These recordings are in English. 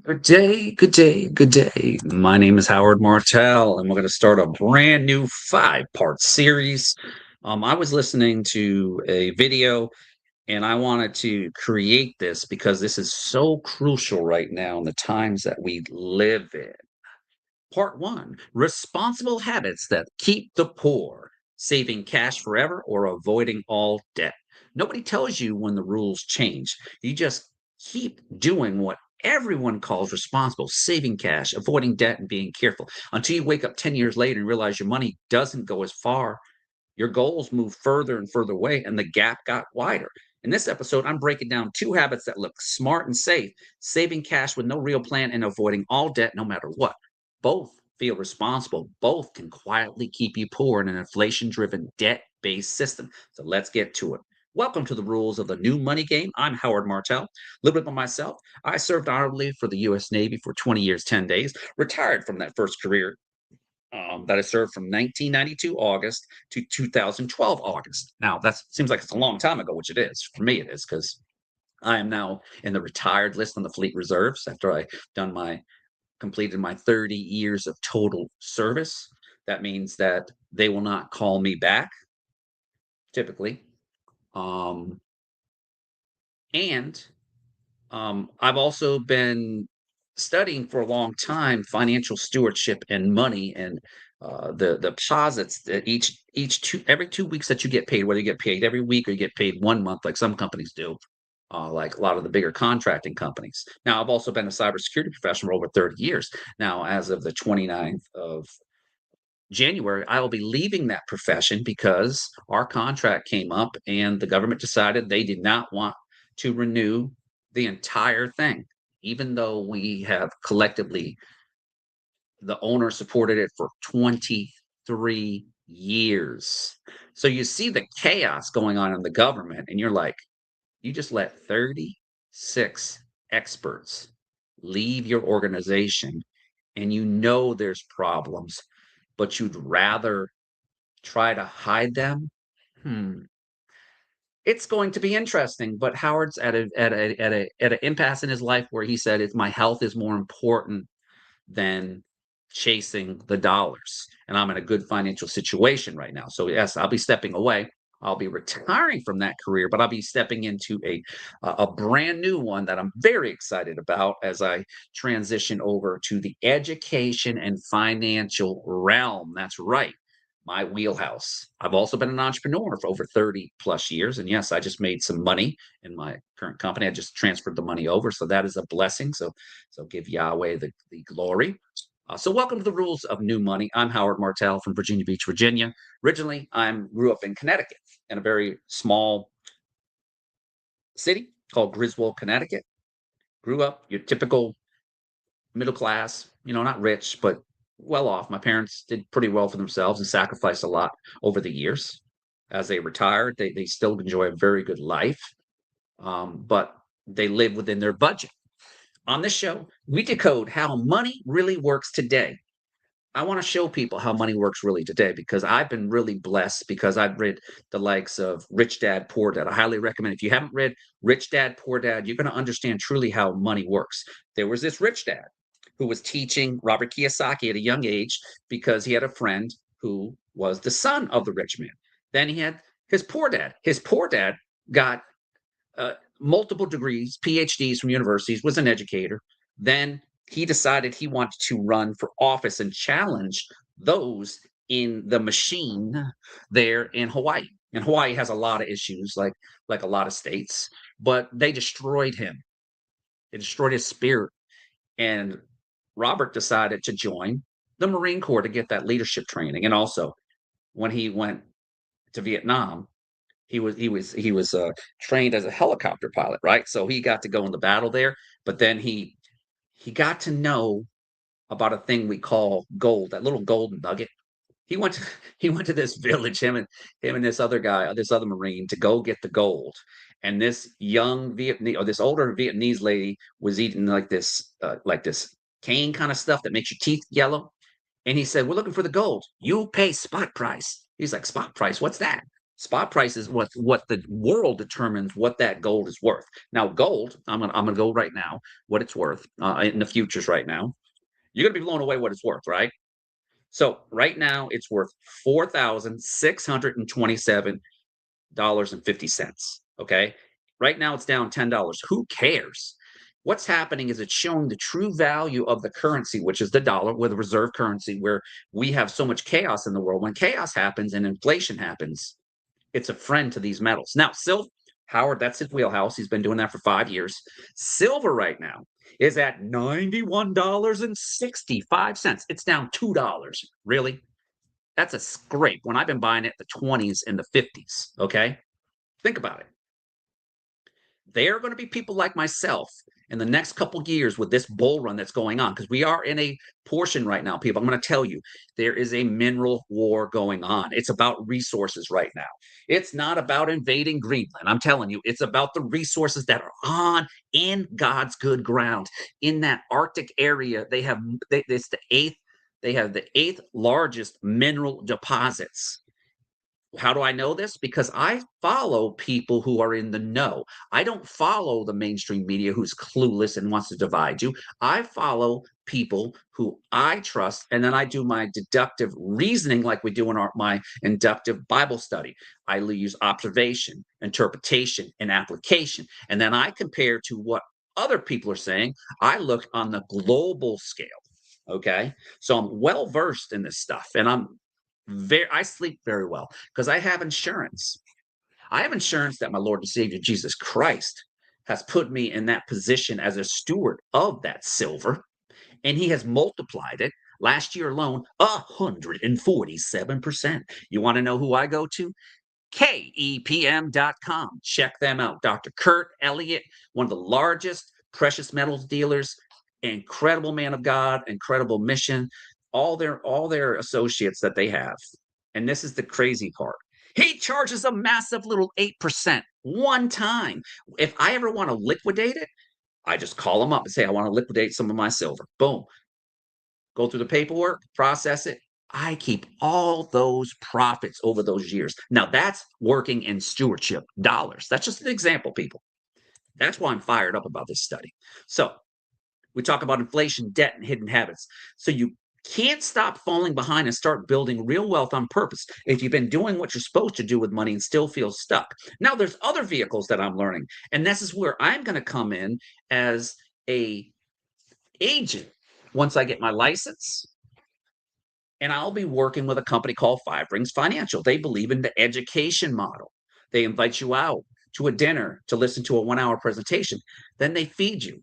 Good day, good day, good day. My name is Howard Martell, and we're going to start a brand new five-part series. I was listening to a video, and I wanted to create this because this is so crucial right now in the times that we live in. Part one: responsible habits that keep the poor, saving cash forever or avoiding all debt. Nobody tells you when the rules change. You just keep doing what everyone calls responsible, saving cash, avoiding debt, and being careful until you wake up 10 years later and realize your money doesn't go as far. Your goals move further and further away, and the gap got wider. In this episode, I'm breaking down two habits that look smart and safe: saving cash with no real plan and avoiding all debt no matter what. Both feel responsible. Both can quietly keep you poor in an inflation driven, debt based system. So let's get to it. Welcome to the rules of the new money game. I'm Howard Martell. A little bit about myself. I served honorably for the U.S. Navy for 20 years, 10 days, retired from that first career that I served from 1992 August to 2012 August. Now, that seems like it's a long time ago, which it is. For me, it is because I am now in the retired list on the Fleet Reserves after I done my completed my 30 years of total service. That means that they will not call me back typically. Um, and I've also been studying for a long time financial stewardship and money and the deposits that each two every 2 weeks that you get paid, whether you get paid every week or you get paid 1 month, like some companies do, like a lot of the bigger contracting companies. Now, I've also been a cybersecurity professional for over 30 years. Now, as of the 29th of January, I will be leaving that profession because our contract came up and the government decided they did not want to renew the entire thing, even though we have collectively, the owner supported it for 23 years. So you see the chaos going on in the government, and you're like, you just let 36 experts leave your organization, and you know there's problems, but you'd rather try to hide them? Hmm. It's going to be interesting, but Howard's at an impasse in his life where he said, "It's my health is more important than chasing the dollars." And I'm in a good financial situation right now. So yes, I'll be stepping away. I'll be retiring from that career, but I'll be stepping into a brand new one that I'm very excited about as I transition over to the education and financial realm. That's right, my wheelhouse. I've also been an entrepreneur for over 30 plus years. And yes, I just made some money in my current company. I just transferred the money over. So that is a blessing. So give Yahweh the glory. So welcome to the rules of new money. I'm Howard Martell from Virginia Beach, Virginia. Originally, I grew up in Connecticut in a very small city called Griswold, Connecticut. Grew up your typical middle class, not rich, but well off. My parents did pretty well for themselves and sacrificed a lot over the years. As they retired, they still enjoy a very good life, but they live within their budget. On this show, we decode how money really works today. I want to show people how money works really today because I've been really blessed because I've read the likes of Rich Dad Poor Dad. I highly recommend if you haven't read Rich Dad Poor Dad, you're going to understand truly how money works. There was this rich dad who was teaching Robert Kiyosaki at a young age because he had a friend who was the son of the rich man. Then he had his poor dad. His poor dad got multiple degrees, PhDs from universities, was an educator. Then he decided he wanted to run for office and challenge those in the machine there in Hawaii. And Hawaii has a lot of issues, like a lot of states, but they destroyed him. They destroyed his spirit. And Robert decided to join the Marine Corps to get that leadership training. And also, when he went to Vietnam, he was trained as a helicopter pilot, right? So he got to go in the battle there, but then he got to know about a thing we call gold, that little golden nugget. He went to he went to this village, him and this other guy, this other Marine, to go get the gold. And this young Vietnamese or this older Vietnamese lady was eating like this cane kind of stuff that makes your teeth yellow. And he said, "We're looking for the gold. You pay spot price." He's like, "Spot price? What's that?" Spot price is what the world determines what that gold is worth. Now, gold, I'm gonna go right now what it's worth in the futures right now. You're gonna be blown away what it's worth, right? So right now it's worth $4,627.50. Okay. Right now it's down $10. Who cares? What's happening is it's showing the true value of the currency, which is the dollar, with a reserve currency, where we have so much chaos in the world. When chaos happens and inflation happens, it's a friend to these metals. Now, silver, Howard, that's his wheelhouse. He's been doing that for 5 years. Silver right now is at $91.65. It's down $2. Really? That's a scrape when I've been buying it the 20s and the 50s. Okay. Think about it. There are going to be people like myself in the next couple of years with this bull run that's going on, because we are in a portion right now, people. I'm going to tell you, there is a mineral war going on. It's about resources right now. It's not about invading Greenland. I'm telling you, it's about the resources that are on in God's good ground in that Arctic area. It's the eighth. They have the eighth largest mineral deposits. How do I know this? Because I follow people who are in the know. I don't follow the mainstream media who's clueless and wants to divide you. I follow people who I trust, and then I do my deductive reasoning like we do in my inductive Bible study. I use observation, interpretation, and application. And then I compare to what other people are saying. I look on the global scale. Okay. So I'm well versed in this stuff, and I sleep very well because I have insurance. I have insurance that my Lord and Savior Jesus Christ has put me in that position as a steward of that silver, and he has multiplied it last year alone 147%. You want to know who I go to? KEPM.com. Check them out. Dr. Kurt Elliott, one of the largest precious metals dealers, incredible man of God, incredible mission, all their associates that they have. And this is the crazy part. He charges a massive little 8% one time. If I ever want to liquidate it, I just call him up and say, I want to liquidate some of my silver. Boom. Go through the paperwork, process it. I keep all those profits over those years. Now that's working in stewardship dollars. That's just an example, people. That's why I'm fired up about this study. So we talk about inflation, debt, and hidden habits. So you can't stop falling behind and start building real wealth on purpose if you've been doing what you're supposed to do with money and still feel stuck. Now, there's other vehicles that I'm learning, and this is where I'm going to come in as a agent once I get my license, and I'll be working with a company called Five Rings Financial. They believe in the education model. They invite you out to a dinner to listen to a 1 hour presentation. Then they feed you.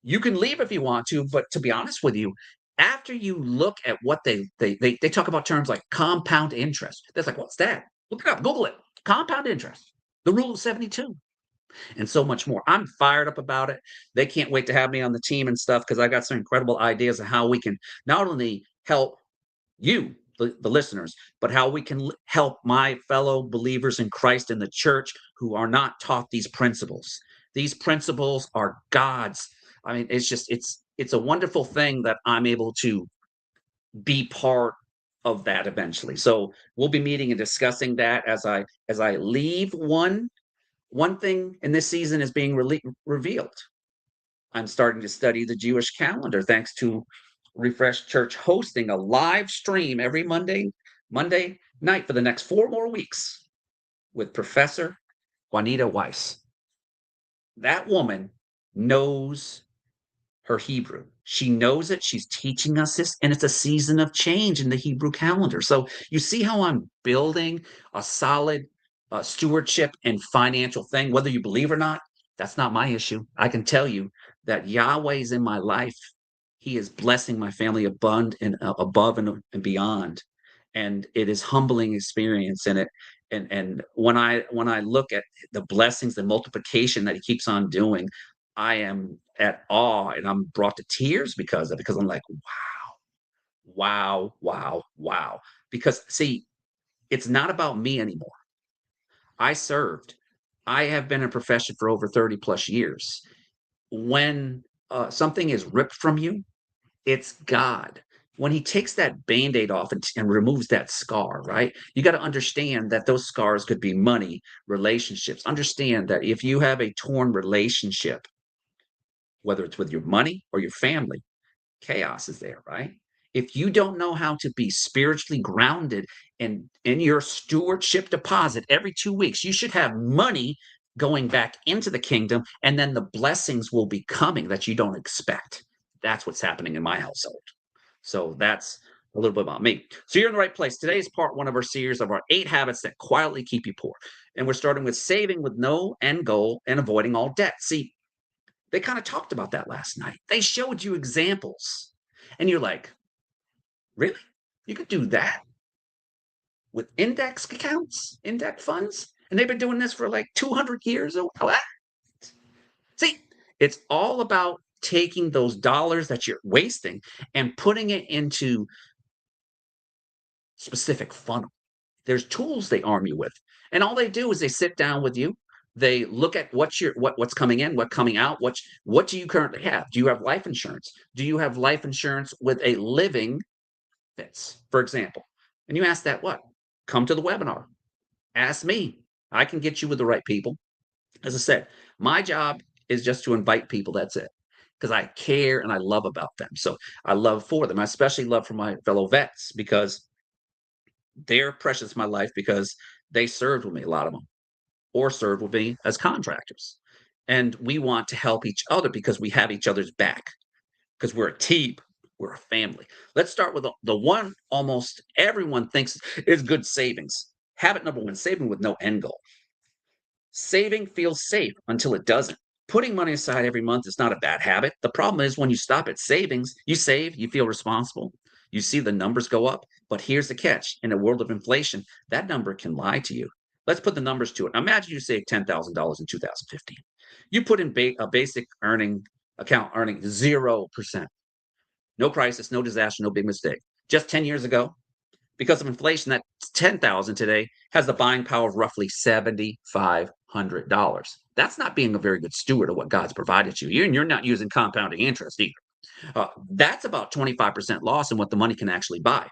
You can leave if you want to, but to be honest with you, after you look at what they talk about terms like compound interest. That's like, what's that? Look it up, Google it. Compound interest, the rule of 72, and so much more. I'm fired up about it. They can't wait to have me on the team and stuff because I got some incredible ideas of how we can not only help you, the listeners, but how we can help my fellow believers in Christ in the church who are not taught these principles. These principles are God's. I mean, it's a wonderful thing that I'm able to be part of that eventually. So we'll be meeting and discussing that as I leave. One thing in this season is being revealed. I'm starting to study the Jewish calendar thanks to Refresh Church hosting a live stream every Monday night for the next 4 more weeks with Professor Juanita Weiss. That woman knows her Hebrew. She knows it. She's teaching us this, and it's a season of change in the Hebrew calendar. So you see how I'm building a solid stewardship and financial thing, whether you believe or not. That's not my issue. I can tell you that Yahweh is in my life. He is blessing my family above and beyond, and it is humbling experience in it. And when I look at the blessings, the multiplication that he keeps on doing, I am at awe and I'm brought to tears because I'm like, wow, wow, wow, wow. Because see, it's not about me anymore. I served. I have been in a profession for over 30 plus years. When something is ripped from you, it's God. when he takes that Band-Aid off and removes that scar, right? You got to understand that those scars could be money, relationships. Understand that if you have a torn relationship, whether it's with your money or your family, chaos is there, right? If you don't know how to be spiritually grounded and in your stewardship deposit every 2 weeks, you should have money going back into the kingdom, and then the blessings will be coming that you don't expect. That's what's happening in my household. So that's a little bit about me. So you're in the right place. Today is part one of our series of our 8 habits that quietly keep you poor. And we're starting with saving with no end goal and avoiding all debt. See, they kind of talked about that last night. They showed you examples. And you're like, really? You could do that with index accounts, index funds? And they've been doing this for like 200 years. Oh, what? See, it's all about taking those dollars that you're wasting and putting it into specific funnel. There's tools they arm you with. And all they do is they sit down with you. They look at what's coming in, what's coming out, what do you currently have? Do you have life insurance? Do you have life insurance with a living fits, for example? And you ask that what? Come to the webinar. Ask me. I can get you with the right people. As I said, my job is just to invite people. That's it. Because I care and I love about them. So I love for them. I especially love for my fellow vets because they're precious in my life because they served with me, a lot of them, or served with me as contractors. And we want to help each other because we have each other's back, because we're a team, we're a family. Let's start with the one almost everyone thinks is good savings. Habit number one, saving with no end goal. Saving feels safe until it doesn't. Putting money aside every month is not a bad habit. The problem is when you stop at savings, you save, you feel responsible, you see the numbers go up. But here's the catch, in a world of inflation, that number can lie to you. Let's put the numbers to it. Now, imagine you save $10,000 in 2015. You put in a basic earning account earning 0%. No crisis, no disaster, no big mistake. Just 10 years ago, because of inflation, that 10,000 today has the buying power of roughly $7,500. That's not being a very good steward of what God's provided you. You're not using compounding interest either. That's about 25% loss in what the money can actually buy.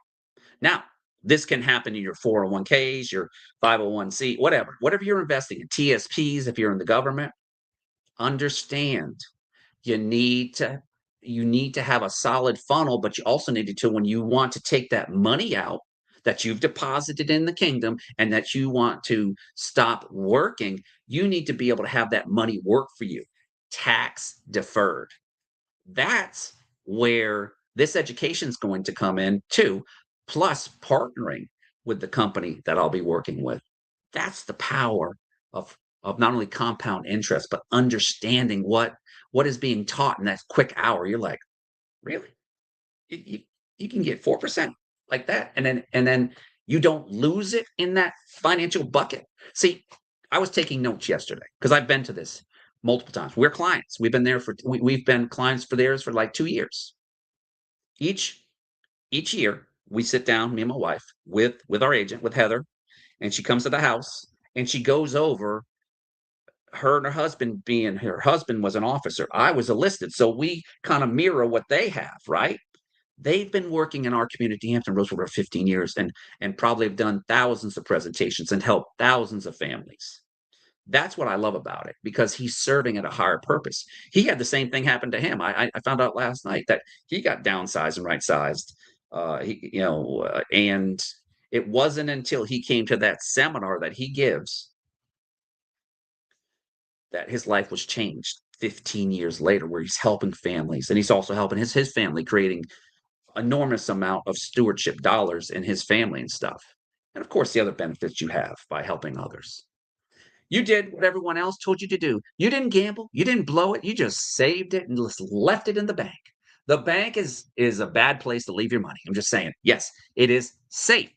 Now, this can happen in your 401ks, your 501c, whatever you're investing in, TSPs, if you're in the government. Understand you need to have a solid funnel, but you also need to, when you want to take that money out that you've deposited in the kingdom and that you want to stop working, you need to be able to have that money work for you, tax deferred. That's where this education is going to come in too, plus partnering with the company that I'll be working with. That's the power of not only compound interest, but understanding what is being taught in that quick hour. You're like, really? You can get 4% like that, and then you don't lose it in that financial bucket. See, I was taking notes yesterday because I've been to this multiple times. We're clients. We've been clients for theirs for like 2 years. Each year we sit down, me and my wife, with our agent, with Heather, and she comes to the house and she goes over her and her husband was an officer. I was enlisted. So we kind of mirror what they have, right? They've been working in our community, Hampton Roads, for 15 years and probably have done thousands of presentations and helped thousands of families. That's what I love about it because he's serving at a higher purpose. He had the same thing happen to him. I found out last night that he got downsized and right sized. And it wasn't until he came to that seminar that he gives that his life was changed 15 years later, where he's helping families and he's also helping his family, creating enormous amount of stewardship dollars in his family and stuff. And of course, the other benefits you have by helping others. You did what everyone else told you to do. You didn't gamble. You didn't blow it. You just saved it and just left it in the bank. The bank is a bad place to leave your money. I'm just saying. Yes, it is safe.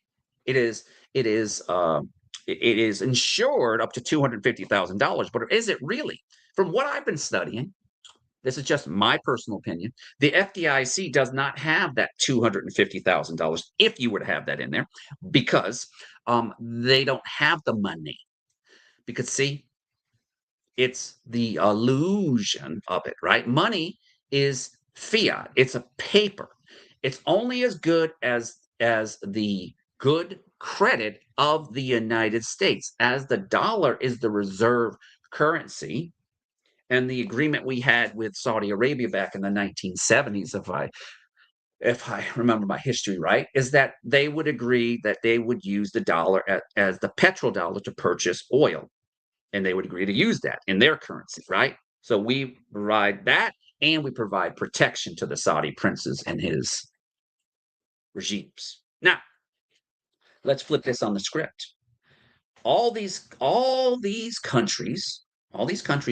It is it is it is insured up to $250,000, but is it really? From what I've been studying, this is just my personal opinion. The FDIC does not have that $250,000 if you were to have that in there because they don't have the money. Because, see, it's the illusion of it, right? Money is fiat, it's a paper. It's only as good as the good credit of the United States, as the dollar is the reserve currency. And the agreement we had with Saudi Arabia back in the 1970s, if I remember my history right, is that they would agree that they would use the dollar as the petrodollar to purchase oil, and they would agree to use that in their currency, right? So we provide that, and we provide protection to the Saudi princes and his regimes. Now, let's flip this on the script. All these countries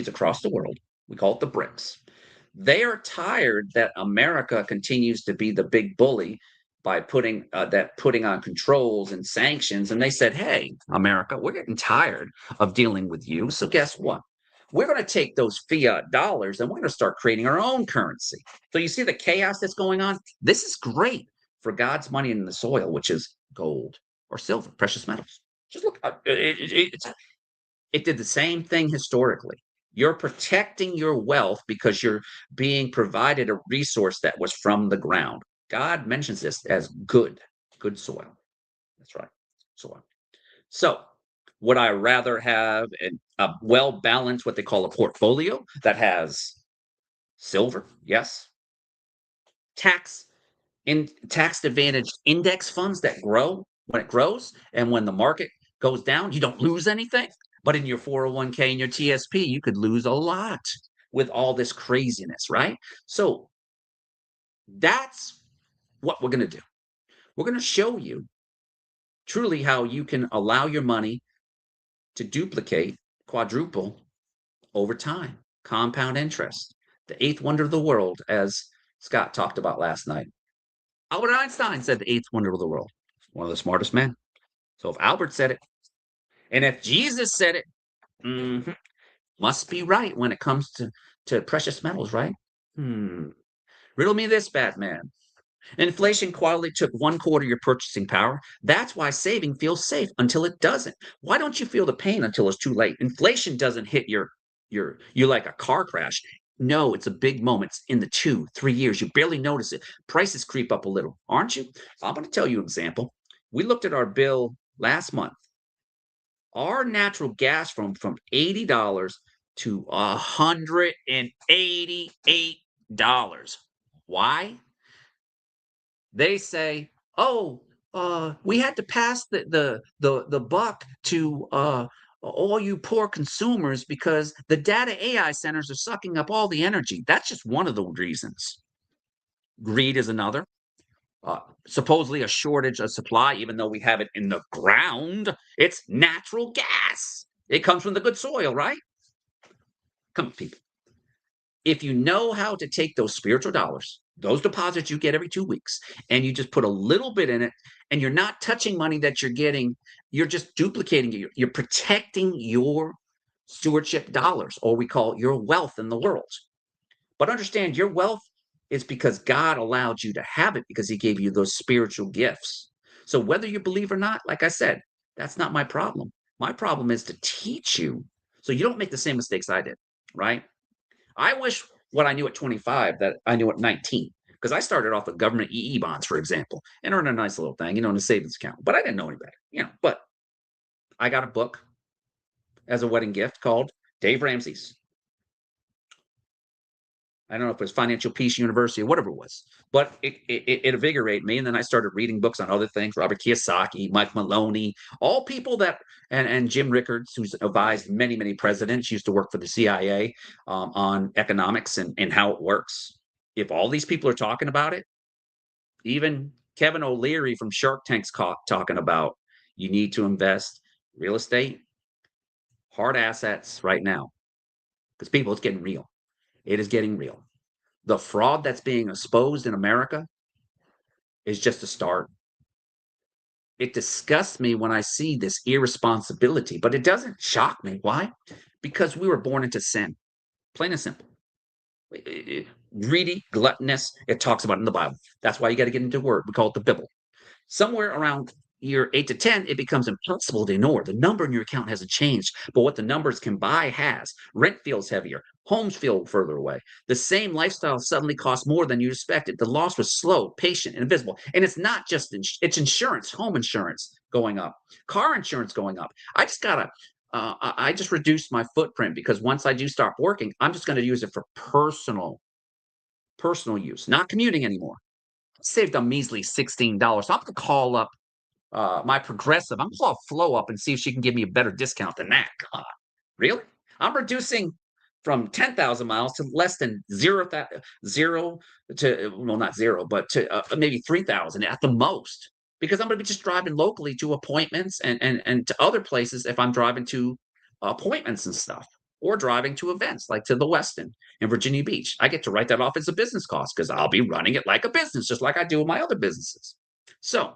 across the world, we call it the BRICS, they are tired that America continues to be the big bully by putting on controls and sanctions. And they said, "Hey, America, we're getting tired of dealing with you. So guess what? We're going to take those fiat dollars and we're going to start creating our own currency." So you see the chaos that's going on. This is great for God's money in the soil, which is gold or silver, precious metals. Just look, it did the same thing historically. You're protecting your wealth because you're being provided a resource that was from the ground. God mentions this as good soil. That's right, soil. So, would I rather have a well balanced, what they call a portfolio that has silver? Yes. Tax tax advantaged index funds that grow when it grows, and when the market goes down, you don't lose anything. But in your 401k and your TSP, you could lose a lot with all this craziness, right? So that's what we're going to do. We're going to show you truly how you can allow your money to duplicate, quadruple over time, compound interest, the eighth wonder of the world, as Scott talked about last night. Albert Einstein said the eighth wonder of the world, one of the smartest men. So if Albert said it, and if Jesus said it, must be right when it comes to precious metals, right? Riddle me this, Batman. Inflation quietly took 1/4 of your purchasing power. That's why saving feels safe until it doesn't. Why don't you feel the pain until it's too late? Inflation doesn't hit you like a car crash. No, it's a big moment. It's in the 2, 3 years. You barely notice it. Prices creep up a little, aren't you? I'm going to tell you an example. We looked at our bill last month. Our natural gas from $80 to $188. Why? They say, "Oh, we had to pass the buck to all you poor consumers because the data AI centers are sucking up all the energy." That's just one of the reasons. Greed is another. Supposedly a shortage of supply, even though we have it in the ground. It's natural gas. It comes from the good soil, right? Come on, people. If you know how to take those spiritual dollars, those deposits you get every 2 weeks, and you just put a little bit in it, and you're not touching money that you're getting, you're just duplicating it. You're protecting your stewardship dollars, or we call it your wealth in the world. But understand your wealth is because God allowed you to have it because he gave you those spiritual gifts. So whether you believe or not, like I said, that's not my problem. My problem is to teach you so you don't make the same mistakes I did, right? I wish what I knew at 25 that I knew at 19 because I started off with government EE bonds, for example, and earned a nice little thing, in a savings account. But I didn't know any better. But I got a book as a wedding gift called Dave Ramsey's. I don't know if it was Financial Peace University or whatever it was, but it invigorated me. And then I started reading books on other things: Robert Kiyosaki, Mike Maloney, all people that, and Jim Rickards, who's advised many presidents, used to work for the CIA on economics and how it works. If all these people are talking about it, even Kevin O'Leary from Shark Tank's talking about you need to invest real estate, hard assets right now, because people, it's getting real. It is getting real. The fraud that's being exposed in America is just a start. It disgusts me when I see this irresponsibility, but it doesn't shock me. Why? Because we were born into sin, plain and simple. Greedy, gluttonous, it talks about it in the Bible. That's why you got to get into the word. We call it the Bible. Somewhere around year 8 to 10, it becomes impossible to ignore. The number in your account hasn't changed, but what the numbers can buy has. Rent feels heavier. Homes feel further away. The same lifestyle suddenly costs more than you expected. The loss was slow, patient, and invisible. And it's not just it's insurance, home insurance going up, car insurance going up. I just gotta I just reduced my footprint because once I do start working, I'm just going to use it for personal use, not commuting anymore. Saved a measly $16. So I'm going to call up my progressive. I'm going to call Flow up and see if she can give me a better discount than that. God, really? I'm reducing from 10,000 miles to less than zero to, well, not zero, but to maybe 3,000 at the most, because I'm going to be just driving locally to appointments and to other places if I'm driving to appointments and stuff, or driving to events like to the Westin in Virginia Beach. I get to write that off as a business cost because I'll be running it like a business, just like I do with my other businesses. So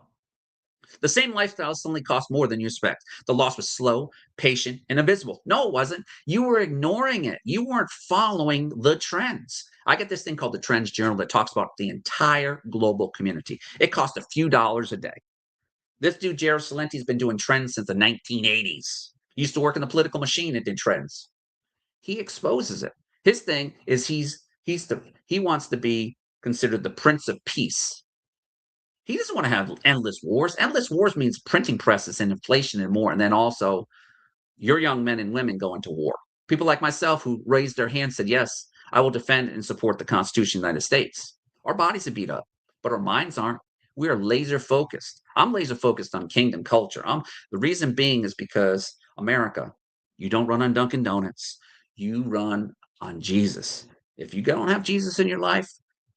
the same lifestyle suddenly cost more than you expect. The loss was slow, patient, and invisible. No, it wasn't. You were ignoring it. You weren't following the trends. I get this thing called the Trends Journal that talks about the entire global community. It costs a few dollars a day. This dude, Jared Salenti, has been doing trends since the 1980s. He used to work in the political machine and did trends. He exposes it. His thing is he wants to be considered the Prince of Peace. He doesn't want to have endless wars. Endless wars means printing presses and inflation and more. And then also your young men and women going to war. People like myself who raised their hand said, yes, I will defend and support the Constitution of the United States. Our bodies are beat up, but our minds aren't. We are laser focused. I'm laser focused on kingdom culture. The reason being is because America, you don't run on Dunkin' Donuts. You run on Jesus. If you don't have Jesus in your life,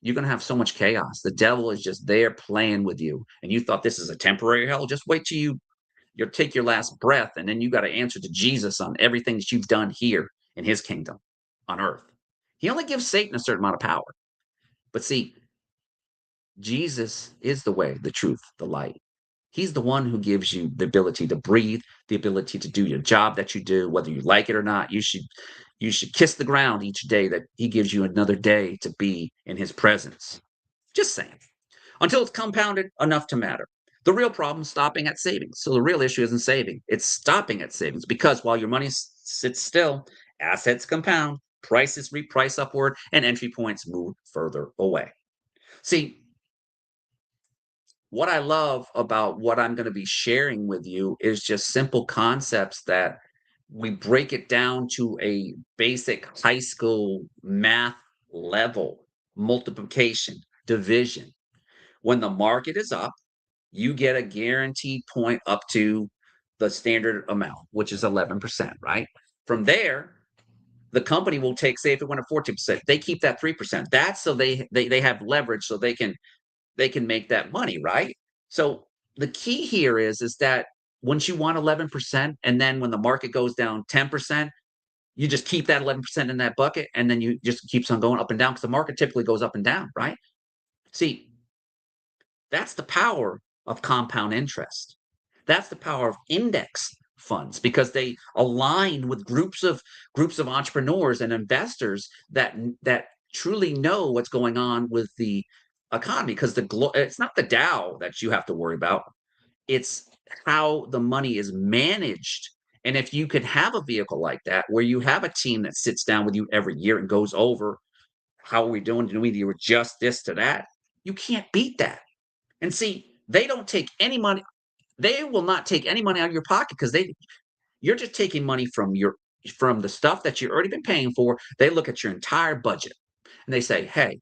you're going to have so much chaos. The devil is just there playing with you. And you thought this is a temporary hell. Just wait till you'll take your last breath, and then you got to answer to Jesus on everything that you've done here in his kingdom on earth. He only gives Satan a certain amount of power. But see, Jesus is the way, the truth, the light. He's the one who gives you the ability to breathe, the ability to do your job that you do, whether you like it or not. You should kiss the ground each day that he gives you another day to be in his presence. Just saying. Until it's compounded enough to matter. The real problem is stopping at savings. So the real issue isn't saving, it's stopping at savings, because while your money sits still, assets compound, prices reprice upward, and entry points move further away. See, what I love about what I'm going to be sharing with you is just simple concepts that we break it down to a basic high school math level: multiplication, division. When the market is up, you get a guaranteed point up to the standard amount, which is 11%, right? From there, the company will take, say, if it went to 14%, they keep that 3%. That's so they have leverage, so they can make that money, right? So the key here is that once you want 11%, and then when the market goes down 10%, you just keep that 11% in that bucket, and then you just keeps on going up and down because the market typically goes up and down, right? See, that's the power of compound interest. That's the power of index funds, because they align with groups of entrepreneurs and investors that truly know what's going on with the economy, because it's not the Dow that you have to worry about. It's how the money is managed. And if you could have a vehicle like that where you have a team that sits down with you every year and goes over, how are we doing? Do we need to adjust this to that? You can't beat that. And see, they don't take any money. They will not take any money out of your pocket, because you're just taking money from the stuff that you've already been paying for. They look at your entire budget and they say, hey,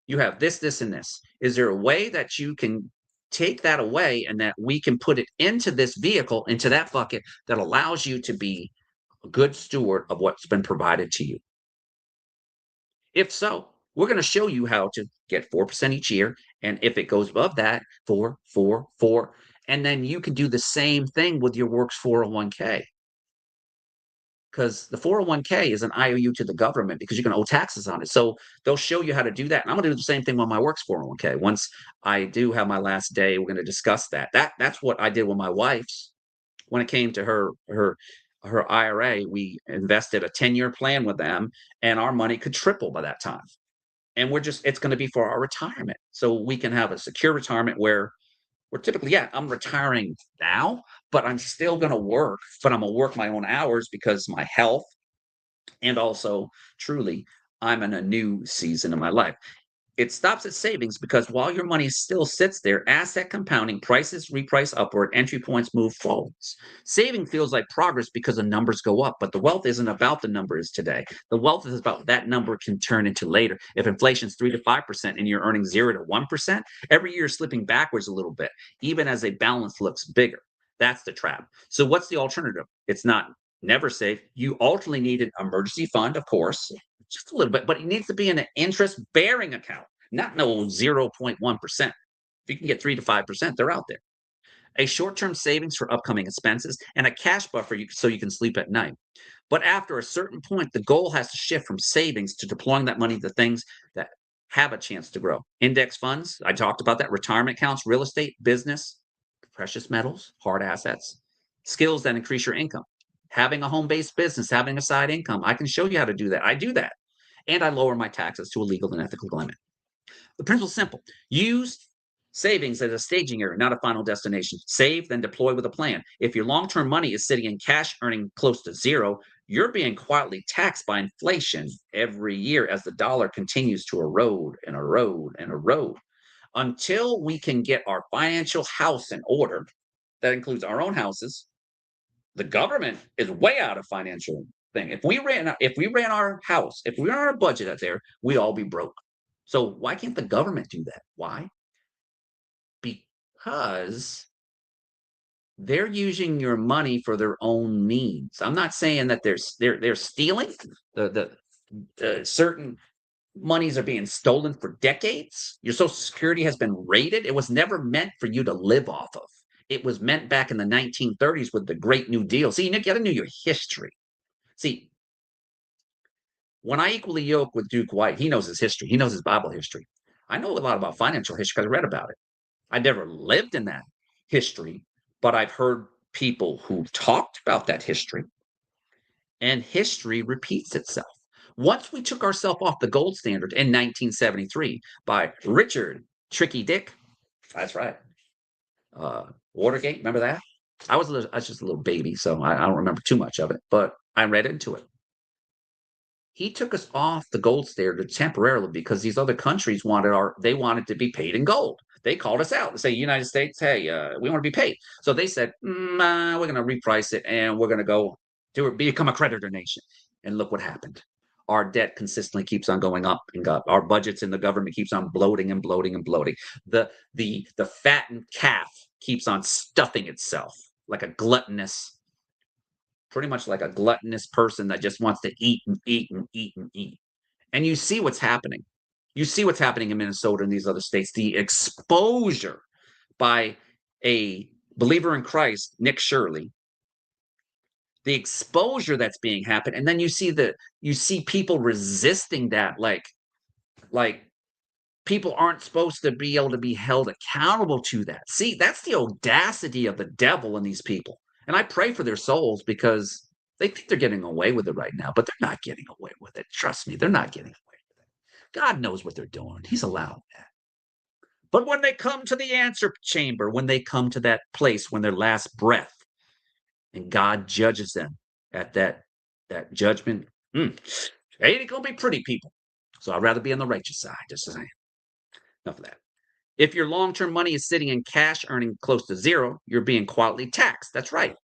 you have this, this, and this. Is there a way that you can take that away and that we can put it into this vehicle, into that bucket, that allows you to be a good steward of what's been provided to you? If so, we're going to show you how to get 4% each year. And if it goes above that, 4, 4, 4. And then you can do the same thing with your works 401k, because the 401k is an IOU to the government because you're going to owe taxes on it. So they'll show you how to do that. And I'm going to do the same thing with my works 401k. Once I do have my last day, we're going to discuss that. That's what I did with my wife's. When it came to her IRA, we invested a 10-year plan with them, and our money could triple by that time. And it's going to be for our retirement. So we can have a secure retirement where we're typically, yeah, I'm retiring now, but I'm still going to work, but I'm going to work my own hours because my health, And also, truly, I'm in a new season of my life. It stops at savings because while your money still sits there, asset compounding, prices reprice upward, entry points move forwards. Saving feels like progress because the numbers go up, but the wealth isn't about the numbers today. The wealth is about that number can turn into later. If inflation's 3 to 5% and you're earning 0 to 1%, every year slipping backwards a little bit, even as a balance looks bigger. That's the trap. So what's the alternative? It's not never save. You ultimately need an emergency fund, of course, just a little bit, but it needs to be in an interest bearing account, not no 0.1%. If you can get 3 to 5%, they're out there. A short term savings for upcoming expenses and a cash buffer so you can sleep at night. But after a certain point, the goal has to shift from savings to deploying that money to things that have a chance to grow. Index funds, I talked about that, retirement accounts, real estate, business, precious metals, hard assets, skills that increase your income. Having a home based business, having a side income, I can show you how to do that. I do that. And I lower my taxes to a legal and ethical limit. The principle is simple. Use savings as a staging area, not a final destination. Save, then deploy with a plan. If your long term money is sitting in cash earning close to zero, you're being quietly taxed by inflation every year as the dollar continues to erode and erode and erode. Until we can get our financial house in order, that includes our own houses, the government is way out of financial thing. If we ran our house, if we ran our budget out there, we'd all be broke. So why can't the government do that? Why? Because they're using your money for their own means. I'm not saying that they're stealing the certain monies are being stolen for decades. Your social security has been raided. It was never meant for you to live off of. It was meant back in the 1930s with the Great New Deal. See, you got to know your history. See, when I equally yoke with Duke White, he knows his history. He knows his Bible history. I know a lot about financial history because I read about it. I never lived in that history, but I've heard people who talked about that history, and history repeats itself. Once we took ourselves off the gold standard in 1973 by Richard Tricky Dick, that's right, Watergate, remember that? I was just a little baby, so I don't remember too much of it, but I read into it. He took us off the gold standard temporarily because these other countries wanted to be paid in gold. They called us out and say, United States, hey, we want to be paid. So they said, we're going to reprice it and we're going to go become a creditor nation. And look what happened. Our debt consistently keeps on going up and up. Our budgets in the government keeps on bloating and bloating and bloating. The fattened calf keeps on stuffing itself like a gluttonous pretty much like a gluttonous person that just wants to eat and eat and eat and eat. And you see what's happening. You see what's happening in Minnesota and these other states. The exposure by a believer in Christ, Nick Shirley, the exposure that's being happened, and then you see people resisting that, like people aren't supposed to be able to be held accountable to that. See, that's the audacity of the devil in these people. And I pray for their souls because they think they're getting away with it right now, but they're not getting away with it. Trust me, they're not getting away with it. God knows what they're doing. He's allowed that. But when they come to the answer chamber, when they come to that place, when their last breath, and God judges them at that judgment, ain't it gonna be pretty, people? So I'd rather be on the righteous side, just saying. Enough of that. If your long term money is sitting in cash earning close to zero, you're being quietly taxed. That's right.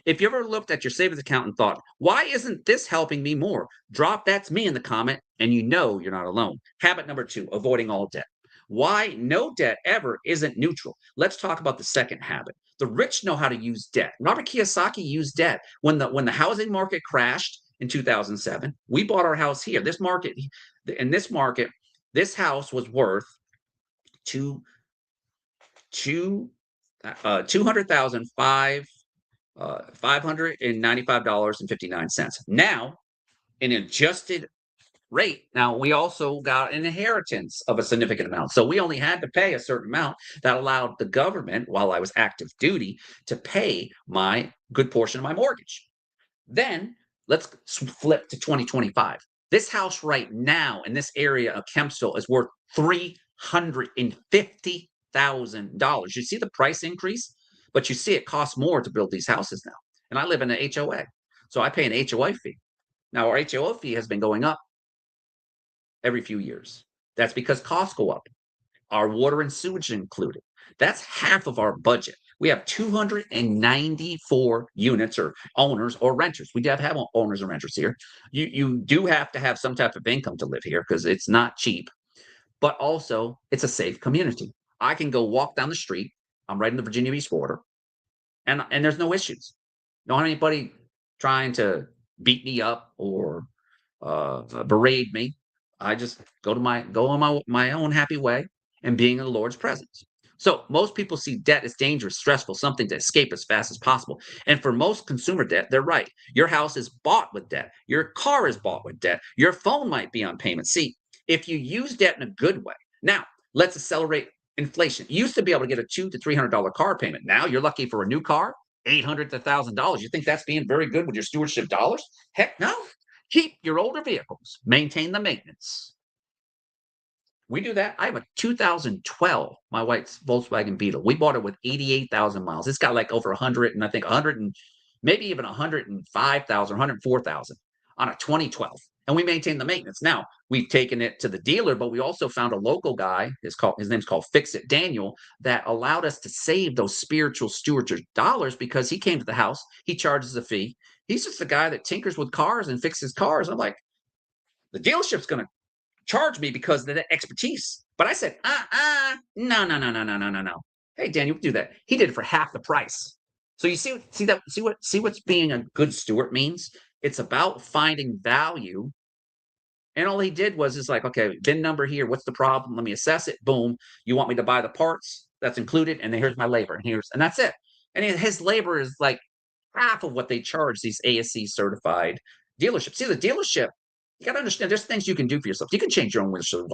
If you ever looked at your savings account and thought, why isn't this helping me more? Drop that's me in the comment, and you know you're not alone. Habit number 2, avoiding all debt. Why no debt ever isn't neutral. Let's talk about the second habit. The rich know how to use debt. Robert Kiyosaki used debt. When the housing market crashed in 2007, we bought our house here. This house was worth two two 200,000 $595.59. Now, an adjusted rate. Now, we also got an inheritance of a significant amount. So we only had to pay a certain amount that allowed the government, while I was active duty, to pay my good portion of my mortgage. Then let's flip to 2025. This house right now in this area of Kempsville is worth $350,000. You see the price increase, but you see it costs more to build these houses now. And I live in an HOA, so I pay an HOA fee. Now, our HOA fee has been going up every few years. That's because costs go up. Our water and sewage included. That's half of our budget. We have 294 units or owners or renters. We have owners and renters here. You do have to have some type of income to live here because it's not cheap, but also it's a safe community. I can go walk down the street. I'm right in the Virginia Beach border, and there's no issues. Don't have anybody trying to beat me up or berate me. I just go on my own happy way and being in the Lord's presence. So most people see debt as dangerous, stressful, something to escape as fast as possible. And for most consumer debt, they're right. Your house is bought with debt. Your car is bought with debt. Your phone might be on payment. See, if you use debt in a good way, now let's accelerate inflation. You used to be able to get a $200 to $300 car payment. Now you're lucky for a new car, $800 to $1,000. You think that's being very good with your stewardship dollars? Heck no. Keep your older vehicles, maintain the maintenance. We do that. I have a 2012, my wife's Volkswagen Beetle. We bought it with 88,000 miles. It's got like over 100 and I think 100 and maybe even 105,000, 104,000 on a 2012. And we maintain the maintenance. Now, we've taken it to the dealer, but we also found a local guy, his name's called Fix It Daniel, that allowed us to save those spiritual stewardship dollars because he came to the house, he charges a fee. He's just a guy that tinkers with cars and fixes cars. I'm like, the dealership's going to charge me because of the expertise. But I said, no, no, no, no, no, no, no, no. Hey, Daniel, do that. He did it for half the price. So you see what's being a good steward means? It's about finding value. And all he did was is like, okay, VIN number here. What's the problem? Let me assess it. Boom. You want me to buy the parts? That's included. And then here's my labor. And that's it. And his labor is like half of what they charge these ASC certified dealerships. See, the dealership, you got to understand there's things you can do for yourself. You can change your own windshield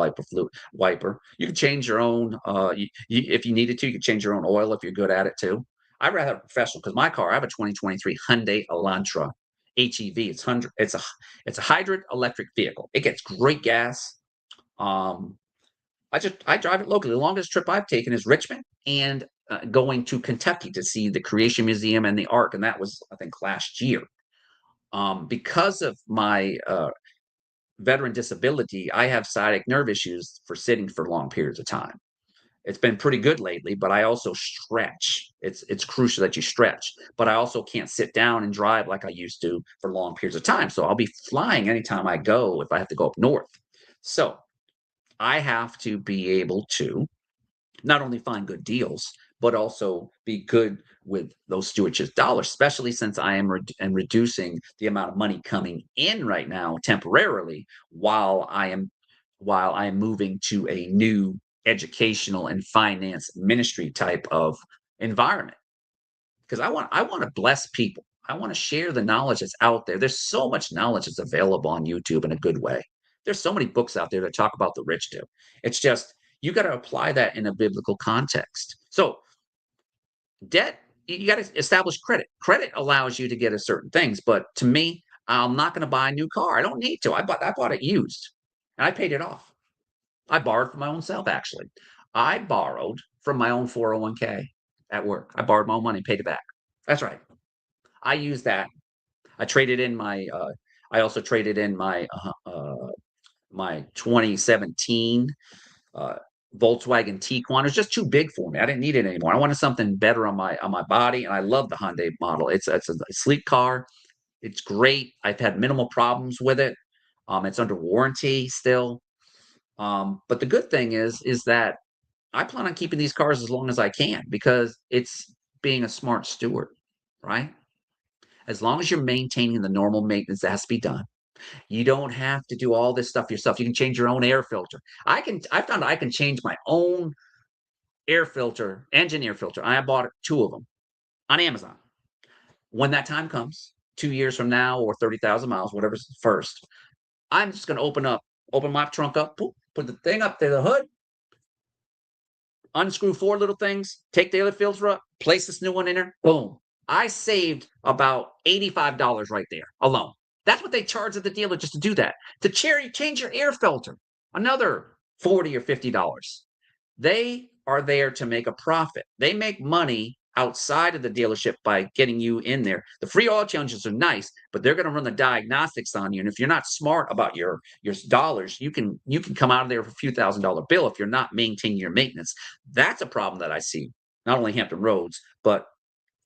wiper. You can change your own, if you needed to, you can change your own oil if you're good at it too. I'd rather have a professional because my car, I have a 2023 Hyundai Elantra HEV. It's a hybrid electric vehicle. It gets great gas. Um, I drive it locally. The longest trip I've taken is Richmond and going to Kentucky to see the Creation Museum and the Ark, and that was I think last year. Because of my veteran disability, I have sciatic nerve issues for sitting for long periods of time. It's been pretty good lately, but I also stretch. It's crucial that you stretch, but I also can't sit down and drive like I used to for long periods of time. So I'll be flying anytime I go if I have to go up north. So I have to be able to not only find good deals, but also be good with those stewardship dollars, especially since I am reducing the amount of money coming in right now temporarily while I am moving to a new educational and finance ministry type of environment. Because I want to bless people. I want to share the knowledge that's out there. There's so much knowledge that's available on YouTube in a good way. There's so many books out there that talk about the rich too. It's just you got to apply that in a biblical context. So debt, you got to establish credit. Credit allows you to get a certain things, but to me, I'm not going to buy a new car. I don't need to. I bought it used, and I paid it off. I borrowed from my own self, actually. I borrowed from my own 401k at work. I borrowed my own money, paid it back. That's right. I used that. I traded in my. I also traded in my 2017 uh, Volkswagen Tiguan. It was just too big for me. I didn't need it anymore. I wanted something better on my body, and I love the Hyundai model. It's a sleek car. It's great. I've had minimal problems with it. It's under warranty still. But the good thing is that I plan on keeping these cars as long as I can because it's being a smart steward, right? As long as you're maintaining the normal maintenance that has to be done, you don't have to do all this stuff yourself. You can change your own air filter. I found I can change my own air filter, engine air filter. I bought two of them on Amazon. When that time comes, 2 years from now or 30,000 miles, whatever's first, I'm just going to open my trunk up, put the thing up to the hood, unscrew four little things, take the other filter up, place this new one in there, boom. I saved about $85 right there alone. That's what they charge at the dealer just to do that. To change your air filter, another $40 or $50. They are there to make a profit. They make money outside of the dealership by getting you in there. The free oil changes are nice, but they're going to run the diagnostics on you. And if you're not smart about your dollars, you can come out of there with a few $1,000 bill if you're not maintaining your maintenance. That's a problem that I see, not only Hampton Roads, but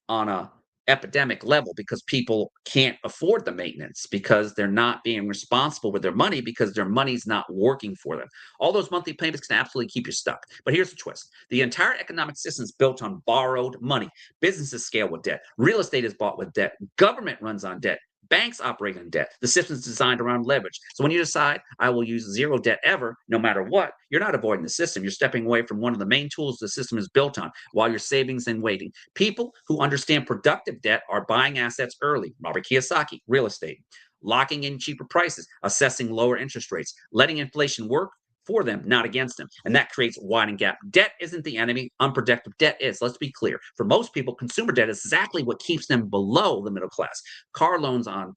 on a epidemic level because people can't afford the maintenance because they're not being responsible with their money because their money's not working for them. All those monthly payments can absolutely keep you stuck. But here's the twist. The entire economic system is built on borrowed money. Businesses scale with debt. Real estate is bought with debt. Government runs on debt. Banks operate in debt. The system is designed around leverage. So when you decide I will use zero debt ever, no matter what, you're not avoiding the system. You're stepping away from one of the main tools the system is built on while you're savings and waiting. People who understand productive debt are buying assets early. Robert Kiyosaki, real estate, locking in cheaper prices, assessing lower interest rates, letting inflation work for them, not against them. And that creates a widening gap. Debt isn't the enemy. Unproductive debt is. Let's be clear. For most people, consumer debt is exactly what keeps them below the middle class. Car loans on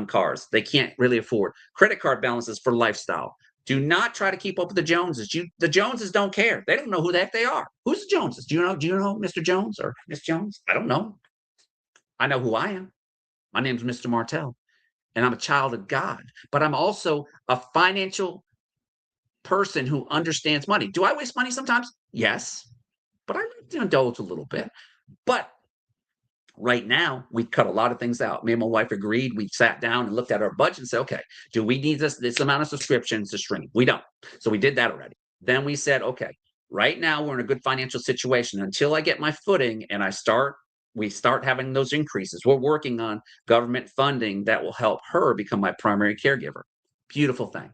cars they can't really afford. Credit card balances for lifestyle. Do not try to keep up with the Joneses. The Joneses don't care. They don't know who the heck they are. Who's the Joneses? Do you know Mr. Jones or Miss Jones? I don't know. I know who I am. My name's Mr. Martell, and I'm a child of God. But I'm also a financial person who understands money. Do I waste money sometimes? Yes, but I like to indulge a little bit. But right now, we cut a lot of things out. Me and my wife agreed. We sat down and looked at our budget and said, okay, do we need this amount of subscriptions to stream? We don't. So we did that already. Then we said, okay, right now we're in a good financial situation. Until I get my footing and we start having those increases. We're working on government funding that will help her become my primary caregiver. Beautiful thing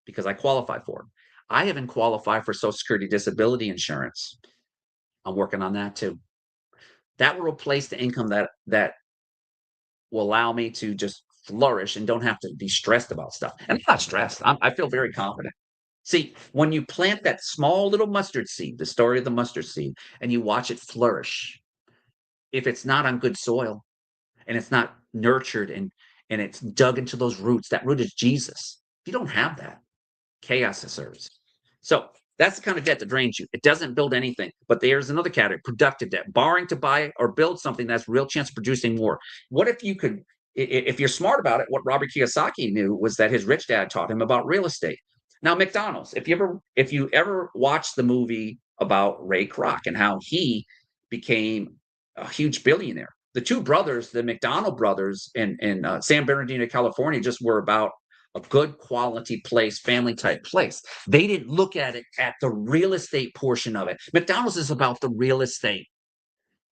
because I qualify for it. I haven't qualified for Social Security disability insurance. I'm working on that too. That will replace the income that will allow me to just flourish and don't have to be stressed about stuff. And I'm not stressed. I feel very confident. See, when you plant that small little mustard seed, the story of the mustard seed, and you watch it flourish, if it's not on good soil and it's not nurtured and it's dug into those roots, that root is Jesus. If you don't have that, chaos occurs. So that's the kind of debt that drains you. It doesn't build anything. But there's another category, productive debt, borrowing to buy or build something that's real chance of producing more. What if you could, if you're smart about it, what Robert Kiyosaki knew was that his rich dad taught him about real estate. Now, McDonald's, if you ever watched the movie about Ray Kroc and how he became a huge billionaire, the two brothers, the McDonald brothers in San Bernardino, California, just were about a good quality place, family type place. They didn't look at it at the real estate portion of it. McDonald's is about the real estate.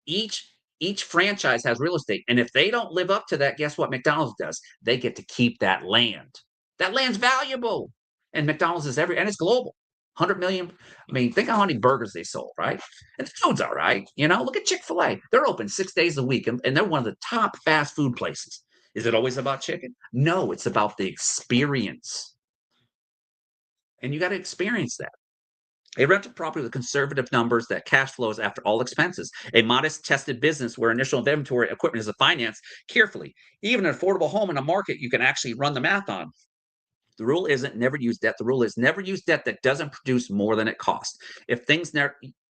Each each franchise has real estate, and if they don't live up to that, guess what McDonald's does? They get to keep that land. That land's valuable, and McDonald's is and it's global. 100 million. I mean, think how many burgers they sold, right? And the food's all right. Look at Chick-fil-A. They're open 6 days a week, and they're one of the top fast food places. Is it always about chicken? No, it's about the experience. And you got to experience that. A rental property with conservative numbers that cash flows after all expenses. A modest tested business where initial inventory equipment is financed carefully. Even an affordable home in a market you can actually run the math on. The rule isn't never use debt. The rule is never use debt that doesn't produce more than it costs. If things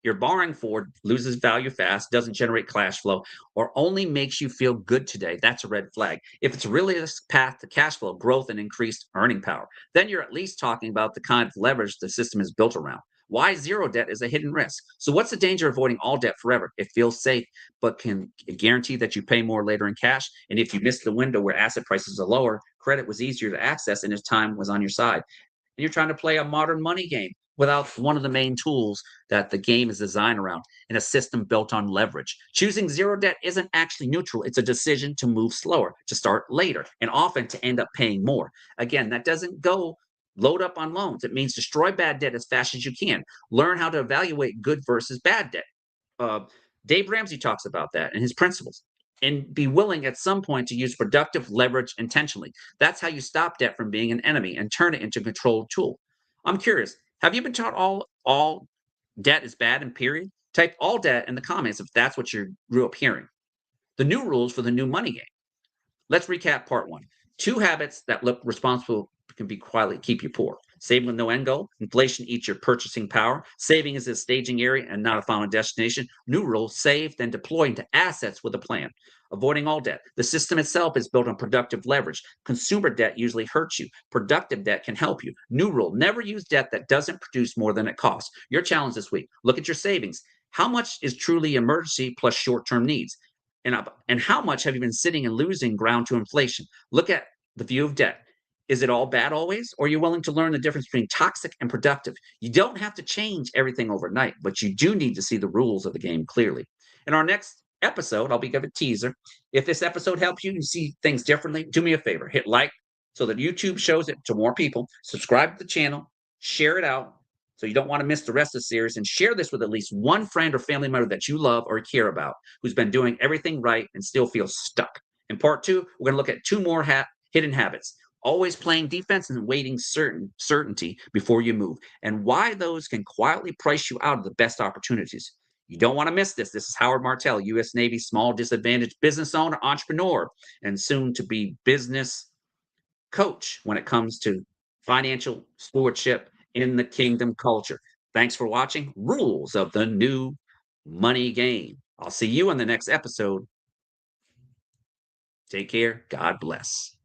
you're borrowing for loses value fast, doesn't generate cash flow, or only makes you feel good today, that's a red flag. If it's really a path to cash flow, growth, and increased earning power, then you're at least talking about the kind of leverage the system is built around. Why zero debt is a hidden risk. So what's the danger of avoiding all debt forever? It feels safe, but can guarantee that you pay more later in cash. And if you miss the window where asset prices are lower, credit was easier to access and its time was on your side. And you're trying to play a modern money game without one of the main tools that the game is designed around in a system built on leverage. Choosing zero debt isn't actually neutral. It's a decision to move slower, to start later, and often to end up paying more. Again, that doesn't go load up on loans. It means destroy bad debt as fast as you can. Learn how to evaluate good versus bad debt. Dave Ramsey talks about that in his principles. And be willing at some point to use productive leverage intentionally. That's how you stop debt from being an enemy and turn it into a controlled tool. I'm curious, have you been taught all debt is bad and period? Type all debt in the comments if that's what you grew up hearing. The new rules for the new money game. Let's recap part one. 2 habits that look responsible can be quietly keep you poor. Saving with no end goal. Inflation eats your purchasing power. Saving is a staging area and not a final destination. New rule, save, then deploy into assets with a plan. Avoiding all debt. The system itself is built on productive leverage. Consumer debt usually hurts you. Productive debt can help you. New rule, never use debt that doesn't produce more than it costs. Your challenge this week, look at your savings. How much is truly emergency plus short-term needs? And how much have you been sitting and losing ground to inflation? Look at the view of debt. Is it all bad always? Or are you willing to learn the difference between toxic and productive? You don't have to change everything overnight, but you do need to see the rules of the game clearly. In our next episode, I'll be giving a teaser. If this episode helps you and you see things differently, do me a favor, hit like so that YouTube shows it to more people. Subscribe to the channel, share it out so you don't want to miss the rest of the series, and share this with at least one friend or family member that you love or care about who's been doing everything right and still feels stuck. In part two, we're going to look at two more hidden habits. Always playing defense and waiting certainty before you move, and why those can quietly price you out of the best opportunities. You don't want to miss this. This is Howard Martell, U.S. Navy small disadvantaged business owner, entrepreneur, and soon to be business coach when it comes to financial stewardship in the kingdom culture. Thanks for watching Rules of the New Money Game. I'll see you in the next episode. Take care. God bless.